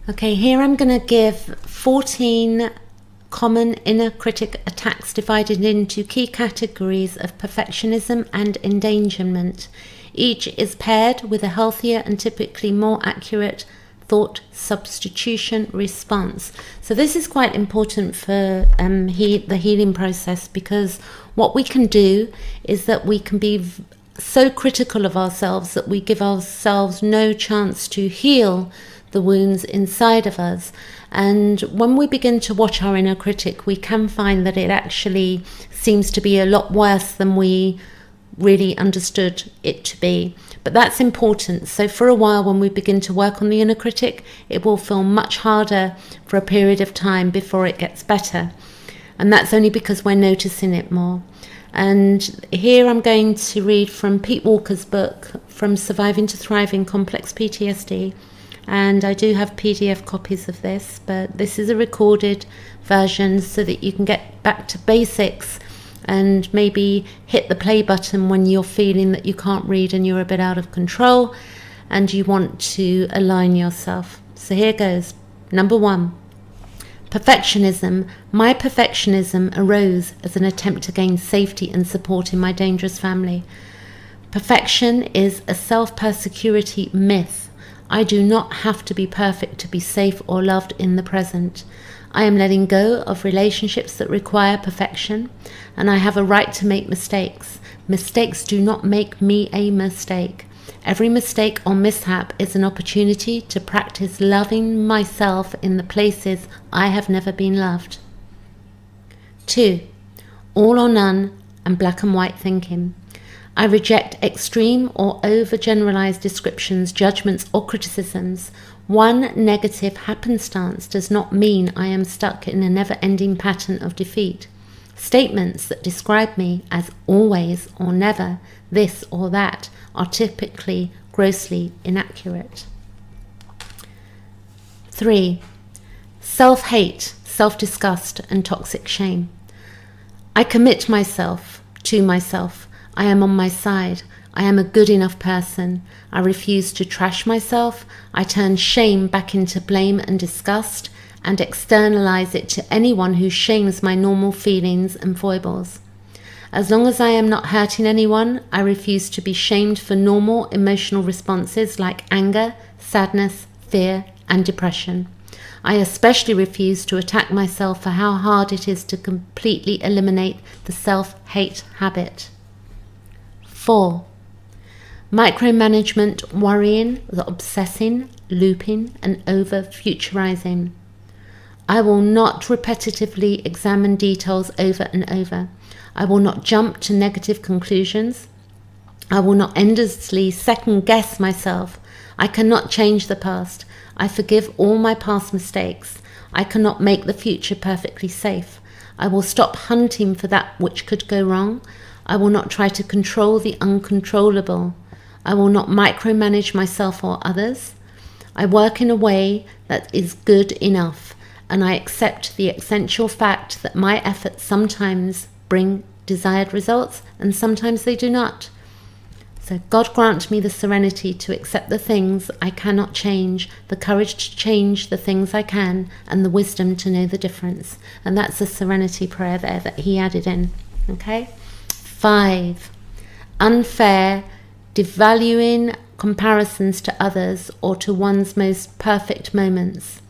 Okay, here I'm going to give 14 common inner critic attacks divided into key categories of perfectionism and endangerment. Each is paired with a healthier and typically more accurate thought substitution response. So this is quite important for the healing process, because what we can do is that we can be so critical of ourselves that we give ourselves no chance to heal the wounds inside of us. And when we begin to watch our inner critic, we can find that it actually seems to be a lot worse than we really understood it to be. But that's important. So for a while, when we begin to work on the inner critic, it will feel much harder for a period of time before it gets better. And that's only because we're noticing it more. And here I'm going to read from Pete Walker's book, From Surviving to Thriving, Complex PTSD. And I do have PDF copies of this, but this is a recorded version so that you can get back to basics and maybe hit the play button when you're feeling that you can't read and you're a bit out of control and you want to align yourself. So here goes. Number 1, perfectionism. My perfectionism arose as an attempt to gain safety and support in my dangerous family. Perfection is a self-persecurity myth. I do not have to be perfect to be safe or loved in the present. I am letting go of relationships that require perfection, and I have a right to make mistakes. Mistakes do not make me a mistake. Every mistake or mishap is an opportunity to practice loving myself in the places I have never been loved. 2. All or none and black and white thinking. I reject extreme or overgeneralized descriptions, judgments, or criticisms. One negative happenstance does not mean I am stuck in a never-ending pattern of defeat. Statements that describe me as always or never, this or that, are typically grossly inaccurate. 3. Self-hate, self-disgust, and toxic shame. I commit myself to myself. I am on my side. I am a good enough person. I refuse to trash myself. I turn shame back into blame and disgust and externalize it to anyone who shames my normal feelings and foibles. As long as I am not hurting anyone, I refuse to be shamed for normal emotional responses like anger, sadness, fear, and depression. I especially refuse to attack myself for how hard it is to completely eliminate the self-hate habit. 4. Micromanagement, worrying, obsessing, looping, and over-futurizing. I will not repetitively examine details over and over. I will not jump to negative conclusions. I will not endlessly second-guess myself. I cannot change the past. I forgive all my past mistakes. I cannot make the future perfectly safe. I will stop hunting for that which could go wrong. I will not try to control the uncontrollable. I will not micromanage myself or others. I work in a way that is good enough, and I accept the essential fact that my efforts sometimes bring desired results and sometimes they do not. So God grant me the serenity to accept the things I cannot change, the courage to change the things I can, and the wisdom to know the difference. And that's the serenity prayer there that he added in. Okay? 5. Unfair, devaluing comparisons to others or to one's most perfect moments.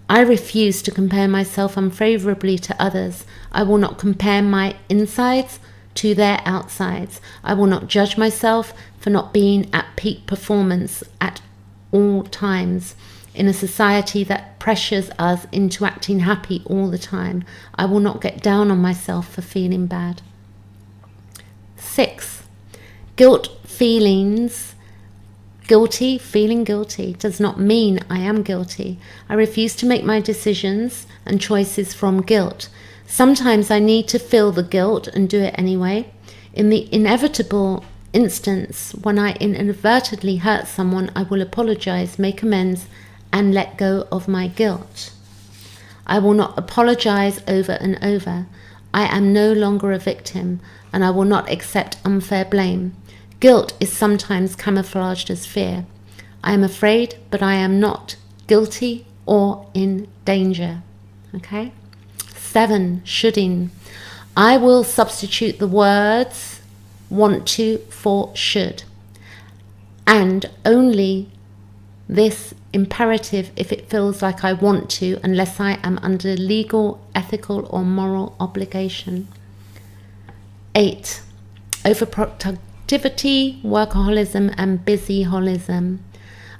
I refuse to compare myself unfavorably to others. I will not compare my insides to their outsides. I will not judge myself for not being at peak performance at all times. In a society that pressures us into acting happy all the time, I will not get down on myself for feeling bad. 6. Feeling guilty does not mean I am guilty. I refuse to make my decisions and choices from guilt. Sometimes I need to feel the guilt and do it anyway. In the inevitable instance when I inadvertently hurt someone, I will apologize, make amends, and let go of my guilt. I will not apologize over and over. I am no longer a victim, and I will not accept unfair blame. Guilt is sometimes camouflaged as fear. I am afraid, but I am not guilty or in danger. Okay? 7, shoulding. I will substitute the words want to for should, and only this imperative if it feels like I want to, unless I am under legal, ethical, or moral obligation. 8, overproductivity, workaholism, and busyholism.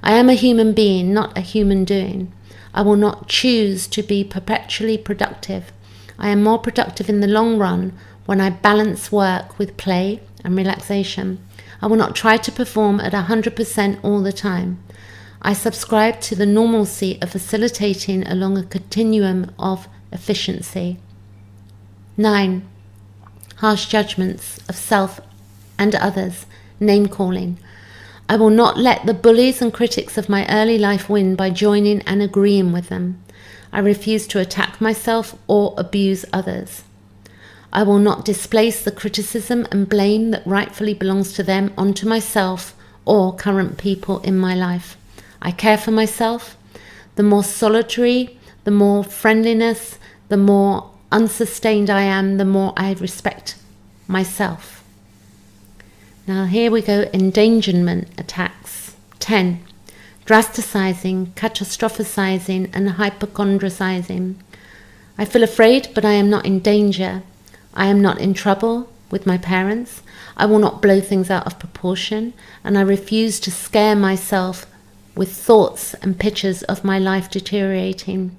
I am a human being, not a human doing. I will not choose to be perpetually productive. I am more productive in the long run when I balance work with play and relaxation. I will not try to perform at 100% all the time. I subscribe to the normalcy of facilitating along a continuum of efficiency. 9, harsh judgments of self and others, name-calling. I will not let the bullies and critics of my early life win by joining and agreeing with them. I refuse to attack myself or abuse others. I will not displace the criticism and blame that rightfully belongs to them onto myself or current people in my life. I care for myself. The more solitary, the more friendliness, the more unsustained I am, the more I respect myself. Now here we go, endangerment attacks. 10, drasticizing, catastrophizing, and hypochondricizing. I feel afraid, but I am not in danger. I am not in trouble with my parents. I will not blow things out of proportion, and I refuse to scare myself with thoughts and pictures of my life deteriorating.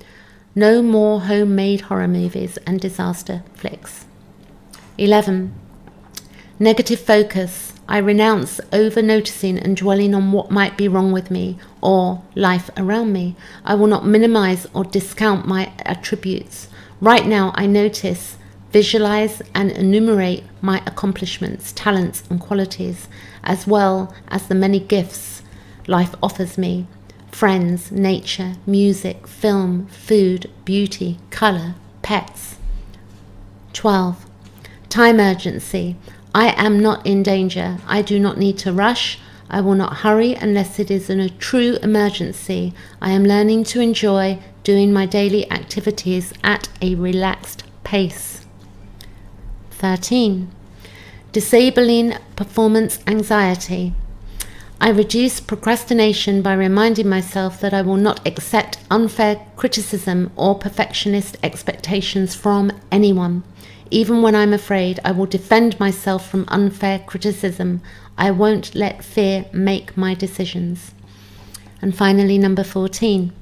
No more homemade horror movies and disaster flicks. 11, negative focus. I renounce over-noticing and dwelling on what might be wrong with me or life around me. I will not minimize or discount my attributes. Right now, I notice, visualize, and enumerate my accomplishments, talents, and qualities, as well as the many gifts life offers me: friends, nature, music, film, food, beauty, color, pets. 12, time urgency. I am not in danger. I do not need to rush. I will not hurry unless it is in a true emergency. I am learning to enjoy doing my daily activities at a relaxed pace. 13, disabling performance anxiety. I reduce procrastination by reminding myself that I will not accept unfair criticism or perfectionist expectations from anyone. Even when I'm afraid, I will defend myself from unfair criticism. I won't let fear make my decisions. And finally, number 14,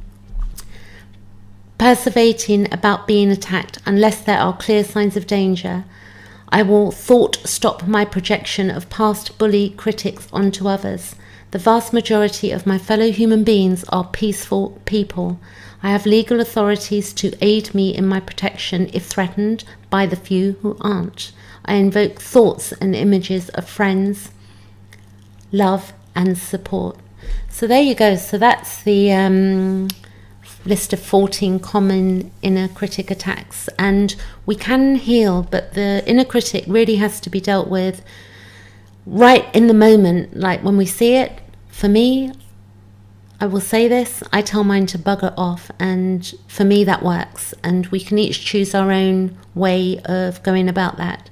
perseverating about being attacked unless there are clear signs of danger. I will thought stop my projection of past bully critics onto others. The vast majority of my fellow human beings are peaceful people. I have legal authorities to aid me in my protection if threatened by the few who aren't. I invoke thoughts and images of friends, love, and support. So there you go. So that's the list of 14 common inner critic attacks. And we can heal, but the inner critic really has to be dealt with right in the moment, like when we see it. For me, I will say this, I tell mine to bugger off, and for me that works, and we can each choose our own way of going about that.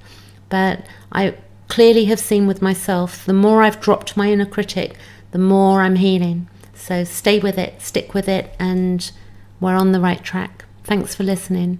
But I clearly have seen with myself, the more I've dropped my inner critic, the more I'm healing. So stay with it, stick with it, and we're on the right track. Thanks for listening.